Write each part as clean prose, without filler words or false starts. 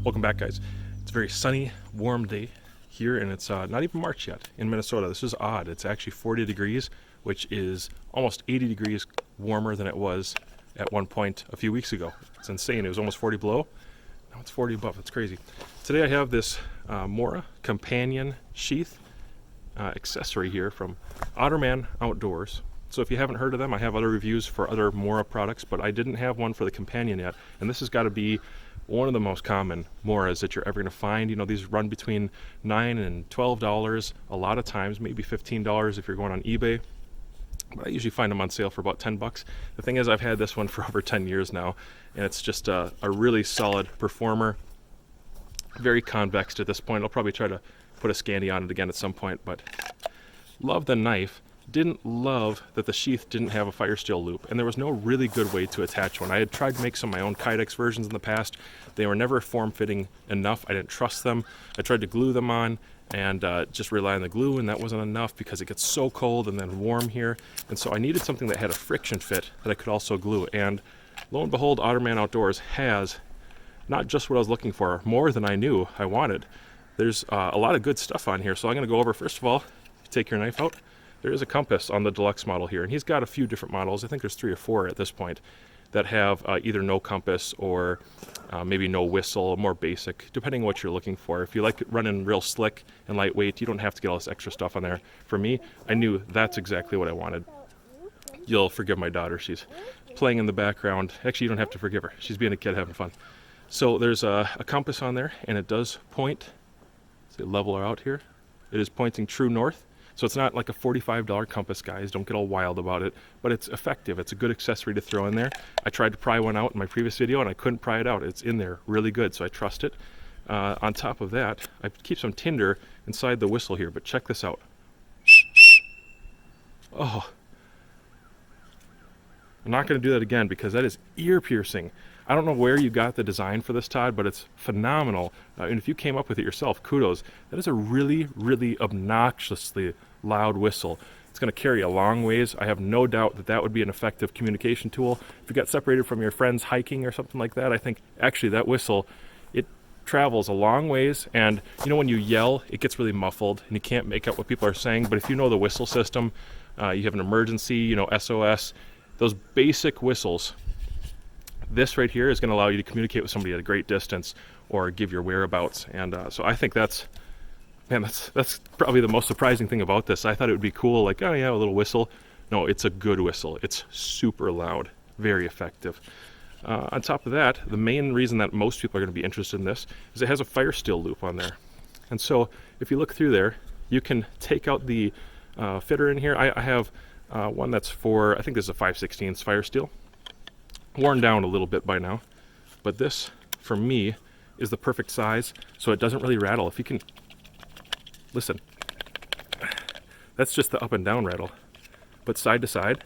Welcome back, guys. It's a very sunny, warm day here, and it's not even March yet in Minnesota. This is odd. It's actually 40 degrees, which is almost 80 degrees warmer than it was at one point a few weeks ago. It's insane. It was almost 40 below. Now it's 40 above. It's crazy. Today I have this Mora companion sheath accessory here from Otterman Outdoors. So if you haven't heard of them, I have other reviews for other Mora products, but I didn't have one for the companion yet. And this has got to be one of the most common Moras that you're ever going to find. You know, these run between $9 and $12 a lot of times, maybe $15 if you're going on eBay. But I usually find them on sale for about 10 bucks. The thing is, I've had this one for over 10 years now, and it's just a really solid performer. Very convex at this point. I'll probably try to put a Scandi on it again at some point, but love the knife. Didn't love that the sheath didn't have a Firesteel loop, and there was no really good way to attach one. I had tried to make some of my own Kydex versions in the past. They were never form-fitting enough. I didn't trust them. I tried to glue them on and just rely on the glue, and that wasn't enough because it gets so cold and then warm here. And so I needed something that had a friction fit that I could also glue. And lo and behold, Otterman Outdoors has not just what I was looking for, more than I knew I wanted. There's a lot of good stuff on here. So I'm going to go over, first of all, take your knife out. There is a compass on the deluxe model here, and he's got a few different models. I think there's 3 or 4 at this point that have either no compass or maybe no whistle, more basic, depending on what you're looking for. If you like it running real slick and lightweight, you don't have to get all this extra stuff on there. For me, I knew that's exactly what I wanted. You'll forgive my daughter. She's playing in the background. Actually, you don't have to forgive her. She's being a kid having fun. So there's a compass on there, and it does point. See, leveler out here. It is pointing true north. So it's not like a $45 compass, guys. Don't get all wild about it. But it's effective. It's a good accessory to throw in there. I tried to pry one out in my previous video, and I couldn't pry it out. It's in there really good, so I trust it. On top of that, I keep some tinder inside the whistle here, but check this out. Oh. I'm not going to do that again because that is ear-piercing. I don't know where you got the design for this, Todd, but it's phenomenal. And if you came up with it yourself, kudos. That is a really, really obnoxiously loud whistle. It's going to carry a long ways. I have no doubt that that would be an effective communication tool. If you got separated from your friends hiking or something like that, I think actually that whistle, it travels a long ways. And you know, when you yell, it gets really muffled and you can't make out what people are saying. But if you know the whistle system, you have an emergency, you know, SOS, those basic whistles, this right here is going to allow you to communicate with somebody at a great distance or give your whereabouts. And so I think that's probably the most surprising thing about this. I thought it would be cool, like, oh yeah, a little whistle. No, it's a good whistle. It's super loud, very effective. On top of that, the main reason that most people are going to be interested in this is it has a Firesteel loop on there. And so if you look through there, you can take out the fitter in here. I have one that's for, I think this is a 5/16 Firesteel. Worn down a little bit by now, but this for me is the perfect size, so it doesn't really rattle. If you can listen, that's just the up and down rattle, but side to side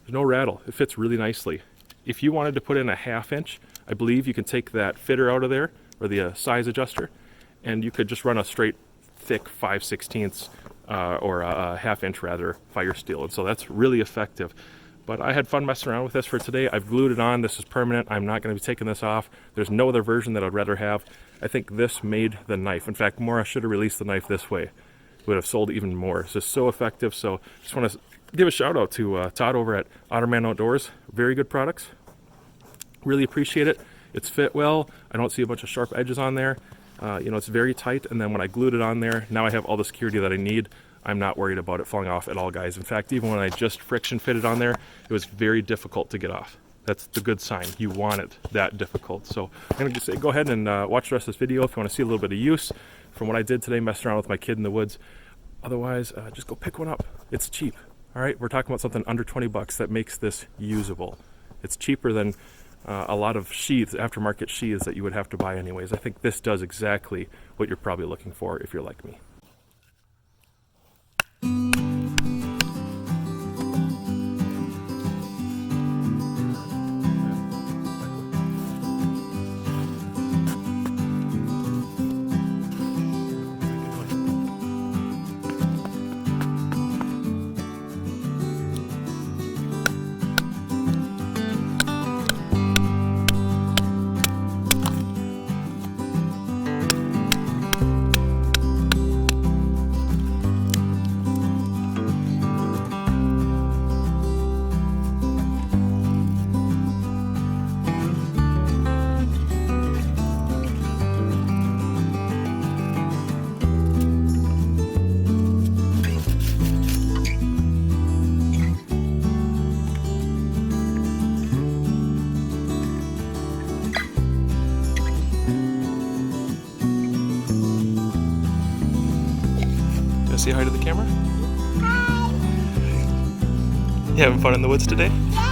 there's no rattle. It fits really nicely. If you wanted to put in a 1/2 inch, I believe you can take that fitter out of there, or the size adjuster, and you could just run a straight thick 5/16 or a 1/2 inch rather Firesteel, and so that's really effective. But I had fun messing around with this for today. I've glued it on. This is permanent. I'm not going to be taking this off. There's no other version that I'd rather have. I think this made the knife. In fact, Mora should have released the knife this way. It would have sold even more. It's just so effective. So just want to give a shout out to Todd over at Otterman Outdoors. Very good products. Really appreciate it. It's fit well. I don't see a bunch of sharp edges on there. You know, it's very tight. And then when I glued it on there, now I have all the security that I need. I'm not worried about it falling off at all, guys. In fact, even when I just friction fitted on there, it was very difficult to get off. That's the good sign. You want it that difficult. So I'm going to say go ahead and watch the rest of this video if you want to see a little bit of use from what I did today, messing around with my kid in the woods. Otherwise, just go pick one up. It's cheap. All right, we're talking about something under 20 bucks that makes this usable. It's cheaper than a lot of sheaths, aftermarket sheaths that you would have to buy anyways. I think this does exactly what you're probably looking for if you're like me. say hi to the camera? You having fun in the woods today? Yeah.